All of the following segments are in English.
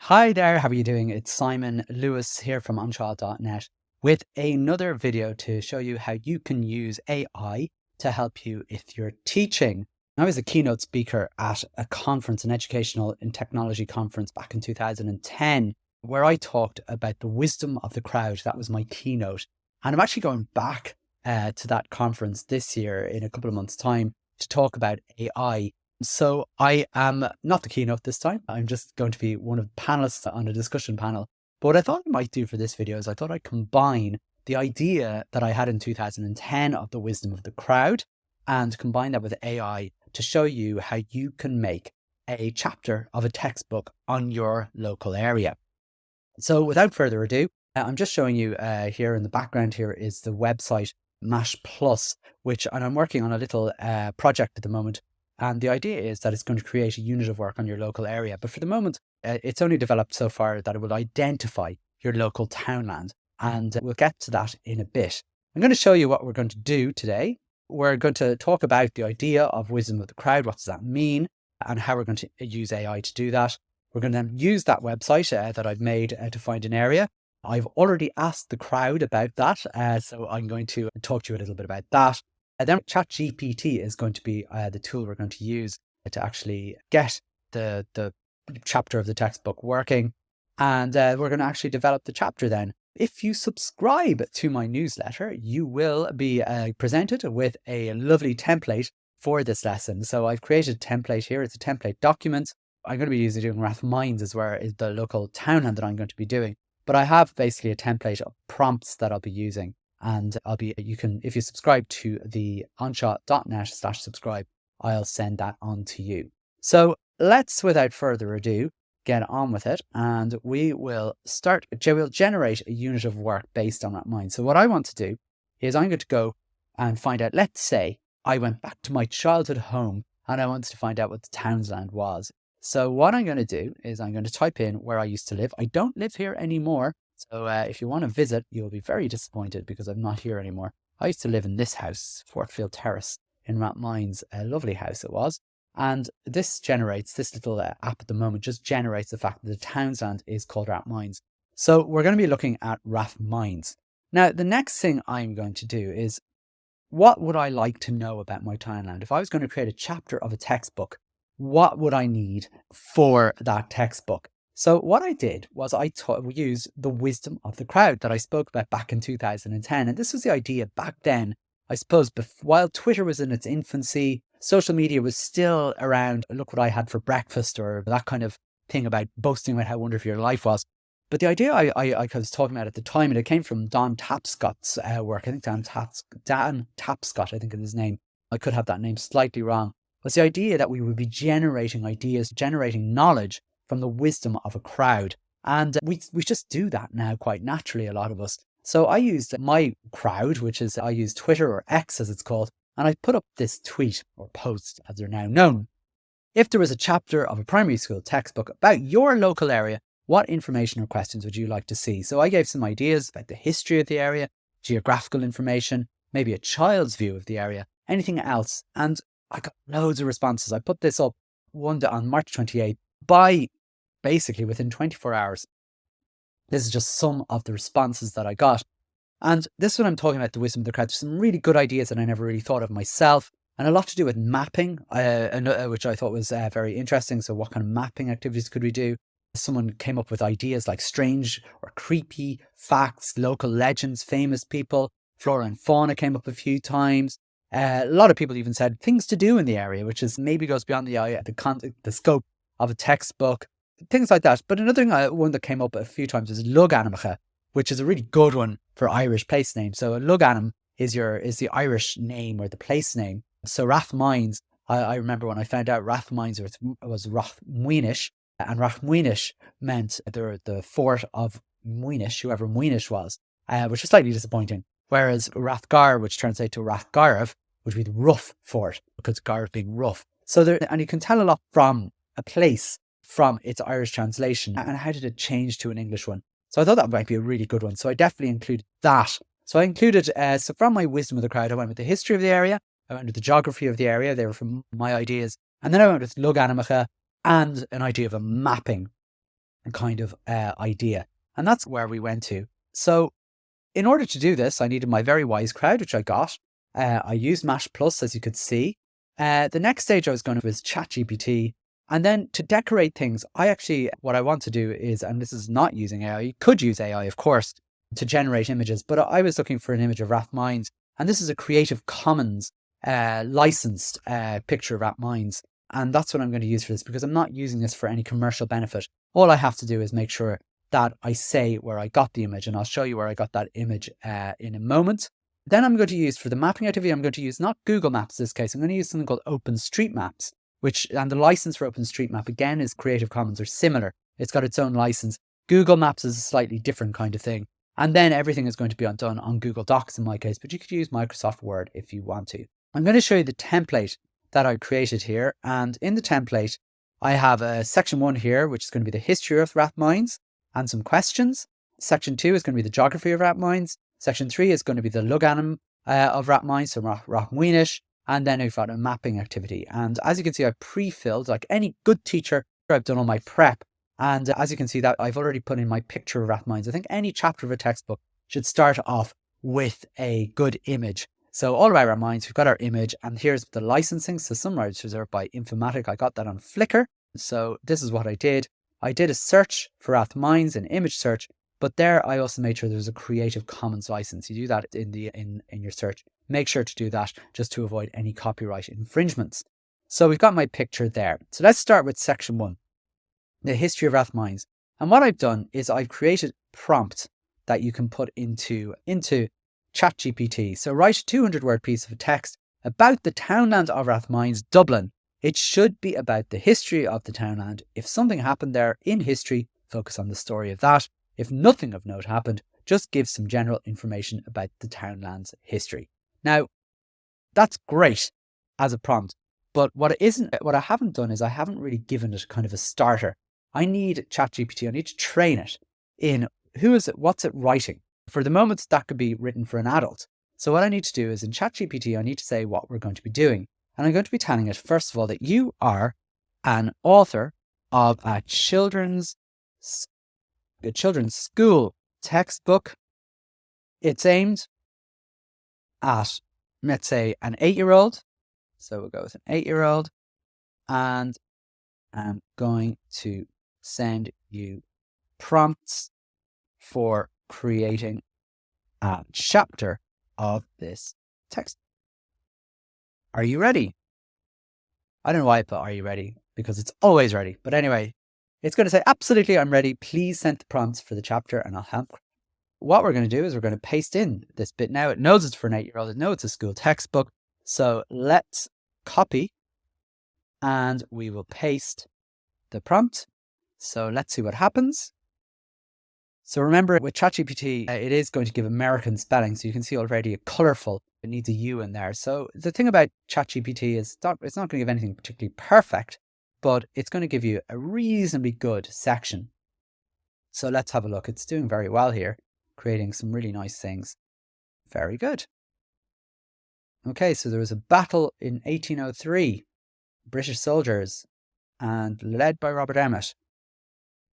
Hi there, how are you doing? It's Simon Lewis here from Untitled.net with another video to show you how you can use AI to help you if you're teaching. I was a keynote speaker at a conference, an educational and technology conference back in 2010, where I talked about the wisdom of the crowd. That was my keynote. And I'm actually going back to that conference this year in a couple of months' time to talk about AI. So I am not the keynote this time. I'm just going to be one of the panelists on a discussion panel. But what I thought I might do for this video is I thought I'd combine the idea that I had in 2010 of the wisdom of the crowd and combine that with AI to show you how you can make a chapter of a textbook on your local area. So without further ado, I'm just showing you here in the background here is the website Mash.plus, and I'm working on a little project at the moment. And the idea is that it's going to create a unit of work on your local area. But for the moment, it's only developed so far that it will identify your local townland. And we'll get to that in a bit. I'm going to show you what we're going to do today. We're going to talk about the idea of wisdom of the crowd. What does that mean? And how we're going to use AI to do that. We're going to use that website that I've made to find an area. I've already asked the crowd about that. So I'm going to talk to you a little bit about that. And then ChatGPT is going to be the tool we're going to use to actually get the chapter of the textbook working. And we're going to actually develop the chapter then. If you subscribe to my newsletter, you will be presented with a lovely template for this lesson. So I've created a template here. It's a template document. I'm going to be doing Rathmines is where is the local townland that I'm going to be doing. But I have basically a template of prompts that I'll be using. And if you subscribe to the onshot.net/subscribe, I'll send that on to you. So let's, without further ado, get on with it. And we will we'll generate a unit of work based on Rathmines. So what I want to do is I'm going to go and find out, let's say I went back to my childhood home and I wanted to find out what the townland was. So what I'm going to do is I'm going to type in where I used to live. I don't live here anymore. So if you want to visit, you'll be very disappointed because I'm not here anymore. I used to live in this house, Fortfield Terrace in Rathmines, a lovely house it was. And this little app at the moment just generates the fact that the townland is called Rathmines. So we're going to be looking at Rathmines. Now, the next thing I'm going to do is, what would I like to know about my townland? If I was going to create a chapter of a textbook, what would I need for that textbook? So what I did was I used the wisdom of the crowd that I spoke about back in 2010. And this was the idea back then, I suppose, while Twitter was in its infancy, social media was still around, look what I had for breakfast, or that kind of thing about boasting about how wonderful your life was. But the idea I was talking about at the time, and it came from Don Tapscott's work. I think Dan Tapscott, I think is his name. I could have that name slightly wrong. Was the idea that we would be generating ideas, generating knowledge from the wisdom of a crowd. And we just do that now quite naturally, a lot of us. So I used my crowd, I use Twitter, or X as it's called, and I put up this tweet, or post as they're now known. If there was a chapter of a primary school textbook about your local area, what information or questions would you like to see? So I gave some ideas about the history of the area, geographical information, maybe a child's view of the area, anything else. And I got loads of responses. I put this up one day on March 28th. By basically within 24 hours. This is just some of the responses that I got. And this is what I'm talking about, the wisdom of the crowd. There's some really good ideas that I never really thought of myself, and a lot to do with mapping, which I thought was very interesting. So what kind of mapping activities could we do? Someone came up with ideas like strange or creepy facts, local legends, famous people. Flora and fauna came up a few times. A lot of people even said things to do in the area, which is maybe goes beyond the scope of a textbook, things like that. But another one that came up a few times is Luganamacha, which is a really good one for Irish place names. So Luganam is the Irish name or the place name. So Rathmines, I remember when I found out Rathmines was Rathmines, and Rathmines meant the fort of Muinish, whoever Muinish was, which was slightly disappointing. Whereas Rathgar, which translates to Rathgarov, would be the rough fort, because Garv being rough. And you can tell a lot from a place from its Irish translation, and how did it change to an English one. So I thought that might be a really good one. So I definitely included that. So I included, so from my wisdom of the crowd, I went with the history of the area, I went with the geography of the area, they were from my ideas, and then I went with Luganamacha and an idea of a mapping. kind of idea. And that's where we went to. So in order to do this, I needed my very wise crowd, which I got. I used Mash.plus, as you could see. The next stage I was going to was ChatGPT. And then to decorate things, what I want to do is, and this is not using AI, you could use AI, of course, to generate images, but I was looking for an image of Rathmines. And this is a Creative Commons licensed picture of Rathmines. And that's what I'm going to use for this, because I'm not using this for any commercial benefit. All I have to do is make sure that I say where I got the image, and I'll show you where I got that image in a moment. Then I'm going to use, for the mapping activity, I'm going to use not Google Maps in this case, I'm going to use something called OpenStreetMaps, and the license for OpenStreetMap again is Creative Commons or similar. It's got its own license. Google Maps is a slightly different kind of thing. And then everything is going to be done on Google Docs in my case, but you could use Microsoft Word if you want to. I'm going to show you the template that I created here. And in the template, I have a section 1 here, which is going to be the history of Rathmines and some questions. Section 2 is going to be the geography of Rathmines. Section 3 is going to be the Luganum of Rathmines, so Rathmines. And then we've got a mapping activity. And as you can see, I pre-filled, like any good teacher, I've done all my prep. And as you can see that I've already put in my picture of Rathmines. I think any chapter of a textbook should start off with a good image. So all about Rathmines, we've got our image, and here's the licensing. So Sunrise are by Infomatic. I got that on Flickr. So this is what I did. I did a search for Rathmines, an image search, but there I also made sure there was a Creative Commons license. You do that in your search. Make sure to do that just to avoid any copyright infringements. So we've got my picture there. So let's start with section 1. The history of Rathmines. And what I've done is I've created prompts that you can put into ChatGPT. So write a 200-word piece of text about the townland of Rathmines, Dublin. It should be about the history of the townland. If something happened there in history, focus on the story of that. If nothing of note happened, just give some general information about the townland's history. Now, that's great as a prompt, but what I haven't done is I haven't really given it kind of a starter. I need ChatGPT, I need to train it in what's it writing. For the moment, that could be written for an adult. So what I need to do is in ChatGPT, I need to say what we're going to be doing. And I'm going to be telling it, first of all, that you are an author of a children's school textbook. It's aimed at, let's say, an 8-year-old. So we'll go with an 8-year-old. And I'm going to send you prompts for creating a chapter of this text. Are you ready? I don't know why I put "are you ready?" because it's always ready. But anyway, it's going to say, absolutely, I'm ready. Please send the prompts for the chapter and I'll help. What we're going to do is we're going to paste in this bit now. It knows it's for an 8-year-old. It knows it's a school textbook. So let's copy and we will paste the prompt. So let's see what happens. So remember, with ChatGPT, it is going to give American spelling. So you can see already a colorful, it needs a U in there. So the thing about ChatGPT is it's not going to give anything particularly perfect, but it's going to give you a reasonably good section. So let's have a look. It's doing very well here, creating some really nice things. Very good. Okay, so there was a battle in 1803, British soldiers, and led by Robert Emmet.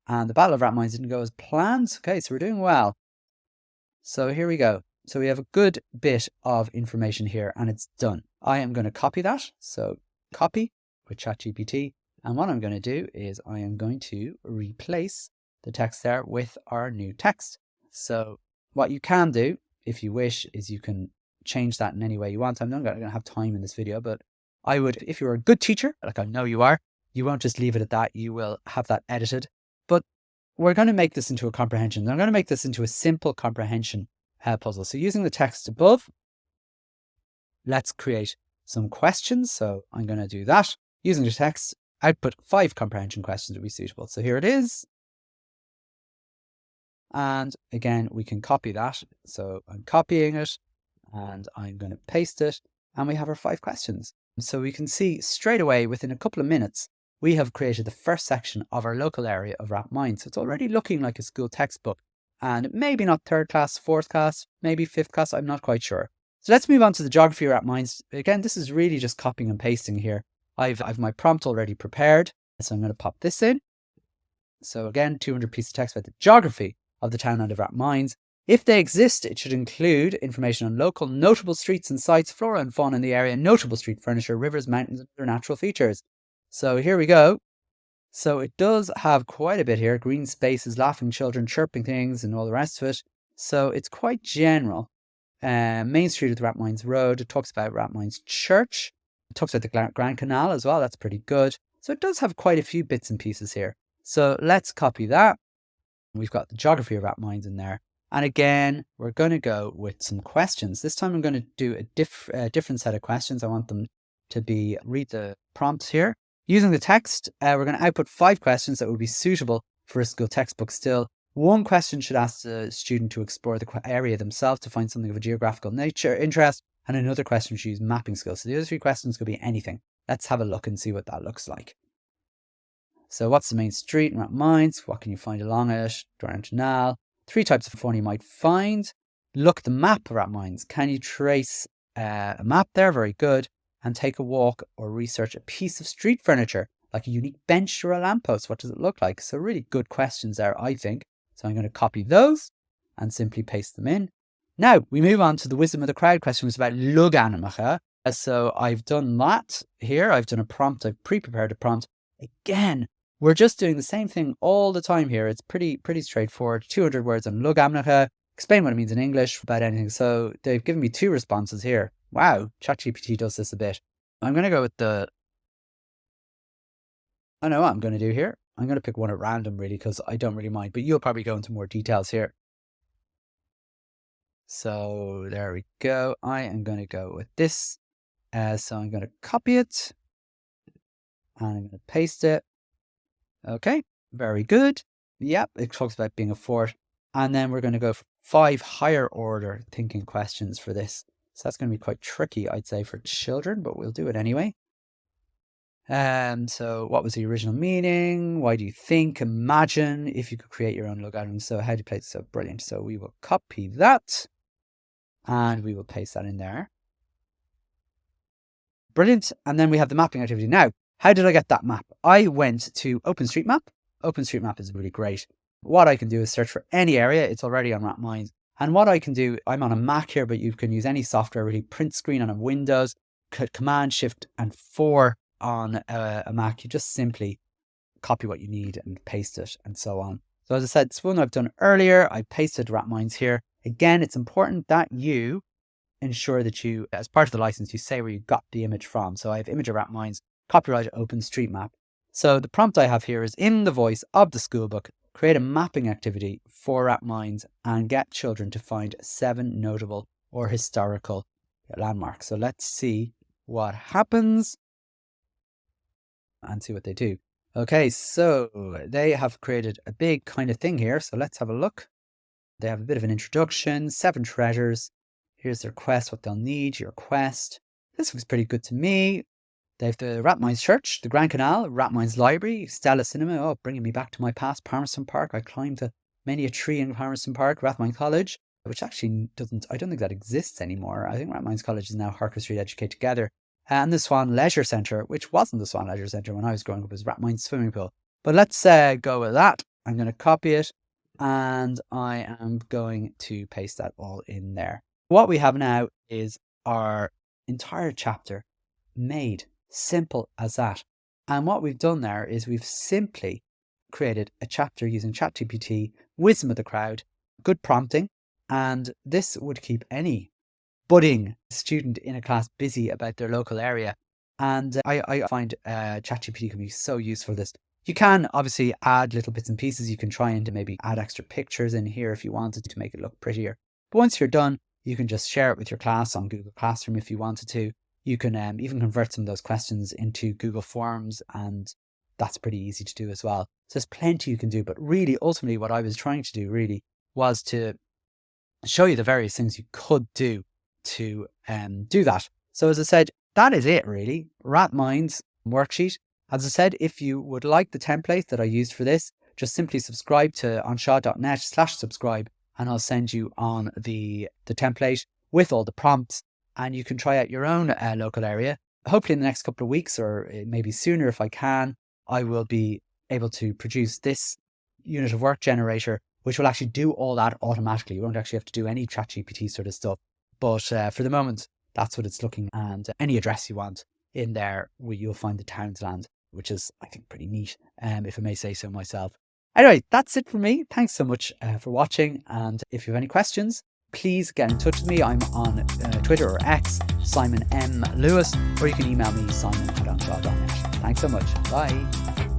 And the Battle of Rathmines didn't go as planned. Okay, so we're doing well. So here we go. So we have a good bit of information here and it's done. I am going to copy that. So copy with ChatGPT. And what I'm going to do is I am going to replace the text there with our new text. So what you can do, if you wish, is you can change that in any way you want. I'm not going to have time in this video, but I would, if you're a good teacher, like I know you are, you won't just leave it at that. You will have that edited. But we're going to make this into a comprehension. I'm going to make this into a simple comprehension puzzle. So using the text above, let's create some questions. So I'm going to do that. Using the text, output 5 comprehension questions would be suitable. So here it is. And again, we can copy that. So I'm copying it and I'm going to paste it. And we have our 5 questions. So we can see straight away within a couple of minutes, we have created the first section of our local area of Rathmines. So it's already looking like a school textbook, and maybe not 3rd class, 4th class, maybe 5th class. I'm not quite sure. So let's move on to the geography of Rathmines. Again, this is really just copying and pasting here. I've my prompt already prepared. So I'm going to pop this in. So again, 200 pieces of text about the geography of the townland of Rathmines. If they exist, it should include information on local notable streets and sites, flora and fauna in the area, notable street furniture, rivers, mountains, and other natural features. So here we go. So it does have quite a bit here. Green spaces, laughing children, chirping things, and all the rest of it. So it's quite general. Main Street of the Rathmines Road. It talks about Rathmines Church. It talks about the Grand Canal as well. That's pretty good. So it does have quite a few bits and pieces here. So let's copy that. We've got the geography of Rathmines in there. And again, we're going to go with some questions. This time I'm going to do a different set of questions. I want them to be, read the prompts here. Using the text, we're going to output 5 questions that would be suitable for a school textbook still. One question should ask the student to explore the area themselves to find something of a geographical nature interest, and another question should use mapping skills. So the other 3 questions could be anything. Let's have a look and see what that looks like. So what's the main street in Rathmines? What can you find along it? Grand Canal. 3 types of fauna you might find. Look at the map of Rathmines. Can you trace a map there? Very good. And take a walk or research a piece of street furniture, like a unique bench or a lamppost. What does it look like? So really good questions there, I think. So I'm going to copy those and simply paste them in. Now we move on to the wisdom of the crowd question, which is about luganamacha. So I've done that here. I've done a prompt. I've pre-prepared a prompt. Again, we're just doing the same thing all the time here. It's pretty straightforward. 200 words on luganamacha. Explain what it means in English about anything. So they've given me 2 responses here. Wow, ChatGPT does this a bit. I'm going to go with I know what I'm going to do here. I'm going to pick one at random really because I don't really mind, but you'll probably go into more details here. So there we go. I am going to go with this. So I'm going to copy it and I'm going to paste it. Okay, very good. Yep, it talks about being a fort. And then we're going to go for 5 higher order thinking questions for this. So that's going to be quite tricky, I'd say, for children, but we'll do it anyway. So what was the original meaning? Why do you think? Imagine if you could create your own logarithm. So how do you play it? So brilliant. So we will copy that and we will paste that in there. Brilliant. And then we have the mapping activity. Now, how did I get that map? I went to OpenStreetMap. OpenStreetMap is really great. What I can do is search for any area. It's already on Rathmines. And what I can do, I'm on a Mac here, but you can use any software, really. Print screen on a Windows, Command, Shift, and 4 on a Mac. You just simply copy what you need and paste it and so on. So as I said, this one I've done earlier. I pasted Rathmines here. Again, it's important that you ensure that you, as part of the license, you say where you got the image from. So I have image of Rathmines, copyright OpenStreetMap. So the prompt I have here is, in the voice of the schoolbook, create a mapping activity for Rathmines and get children to find 7 notable or historical landmarks. So let's see what happens and see what they do. Okay, so they have created a big kind of thing here. So let's have a look. They have a bit of an introduction, 7 treasures. Here's their quest, what they'll need, your quest. This looks pretty good to me. They have the Rathmines Church, the Grand Canal, Rathmines Library, Stella Cinema. Oh, bringing me back to my past. Palmerston Park. I climbed many a tree in Palmerston Park. Rathmines College, which actually I don't think that exists anymore. I think Rathmines College is now Harker Street Educate Together. And the Swan Leisure Centre, which wasn't the Swan Leisure Centre when I was growing up, it was Rathmines Swimming Pool. But let's go with that. I'm going to copy it and I am going to paste that all in there. What we have now is our entire chapter made. Simple as that. And what we've done there is we've simply created a chapter using ChatGPT, wisdom of the crowd, good prompting, and this would keep any budding student in a class busy about their local area. And I find ChatGPT can be so useful for this. You can obviously add little bits and pieces. You can try and maybe add extra pictures in here if you wanted to make it look prettier. But once you're done, you can just share it with your class on Google Classroom if you wanted to. You can even convert some of those questions into Google Forms, and that's pretty easy to do as well. So there's plenty you can do, but really, ultimately, what I was trying to do really was to show you the various things you could do to do that. So as I said, that is it really. Rathmines worksheet. As I said, if you would like the template that I used for this, just simply subscribe to onshaw.net/subscribe and I'll send you on the template with all the prompts. And you can try out your own local area. Hopefully in the next couple of weeks or maybe sooner if I can, I will be able to produce this unit of work generator, which will actually do all that automatically. You won't actually have to do any ChatGPT sort of stuff. But for the moment, that's what it's looking at. And any address you want in there, you'll find the Townsland, which is, I think, pretty neat, if I may say so myself. Anyway, that's it for me. Thanks so much for watching. And if you have any questions, please get in touch with me. I'm on Twitter or X, Simon M. Lewis, or you can email me, simon@unshaw.net. Thanks so much. Bye.